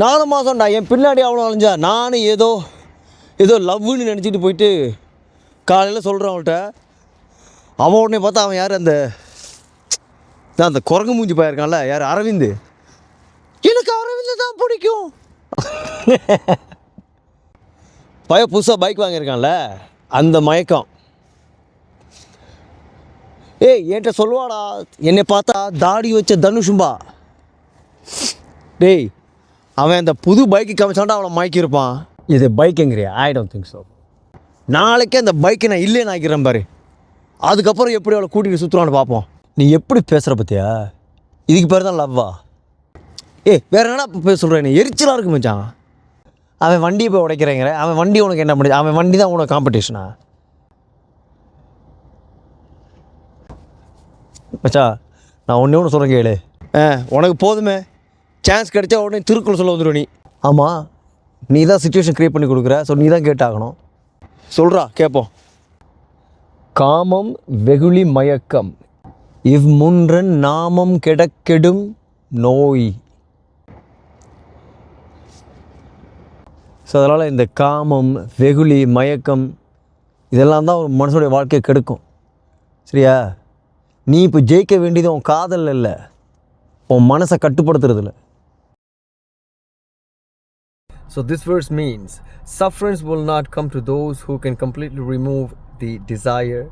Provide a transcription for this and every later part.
4 மாதம்டா என் பின்னாடி அவ்வளோ அலைஞ்சா. நானும் ஏதோ லவ்னு நினச்சிட்டு போயிட்டு காலையில் சொல்கிறேன் அவள்கிட்ட. அவன் உடனே பார்த்தா அவன் யார், அந்த குரங்கு மூஞ்சி போயிருக்கான்ல, யார், அரவிந்த். எனக்கு அரவிந்த் தான் பிடிக்கும். புதுசாக பைக் வாங்கியிருக்கான்ல, அந்த மயக்கம். என்கிட்ட சொல்லுவாடா, என்னை பார்த்தா தாடி வச்ச தனுஷும்பா. டேய், அவன் அந்த புது பைக்கு காமிச்சான்டா அவனை மயக்கியிருப்பான். இது பைக்குங்கிறியா? I don't think so. நாளைக்கே அந்த பைக்கை நான் இல்லைன்னு ஆக்கிறேன் பாரு. அதுக்கப்புறம் எப்படி அவளை கூட்டிகிட்டு சுற்றுவான்னு பார்ப்போம். நீ எப்படி பேசுகிற பற்றியா? இதுக்கு பேர் தான் லவ்வா? வேறு என்னடா பேச சொல்கிறேன்? நீ எரிச்சலாக இருக்கு மச்சான். அவன் வண்டியை போய் உடைக்கிறேங்கிற. அவன் வண்டி உனக்கு என்ன பண்ணுது? அவன் வண்டி தான் உனக்கு காம்படிஷனா? மச்சா, நான் ஒன்று சொல்கிறேன் கேளு. உனக்கு போதுமே, சான்ஸ் கிடைச்சா உடனே திருக்குறள் சொல்ல வந்துடும் நீ. ஆமாம், நீ தான் சுச்சுவேஷன் க்ரியேட் பண்ணி கொடுக்குற. ஸோ நீ தான் கேட்டாகணும். சொல்கிறா, கேட்போம். காமம் வெகுளி மயக்கம் இவ்முன்றன் நாமம் கெடக்கெடும் நோய். ஸோ அதனால் இந்த காமம், வெகுளி, மயக்கம் இதெல்லாம் தான் ஒரு மனுஷனுடைய வாழ்க்கையை கெடுக்கும். சரியா? நீ இப்போ ஜெயிக்க வேண்டியது உன் காதல் இல்லை, உன் மனசை கட்டுப்படுத்துறதில்ல. So this verse means sufferance will not come to those who can completely remove the desire,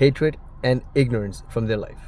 hatred and ignorance from their life.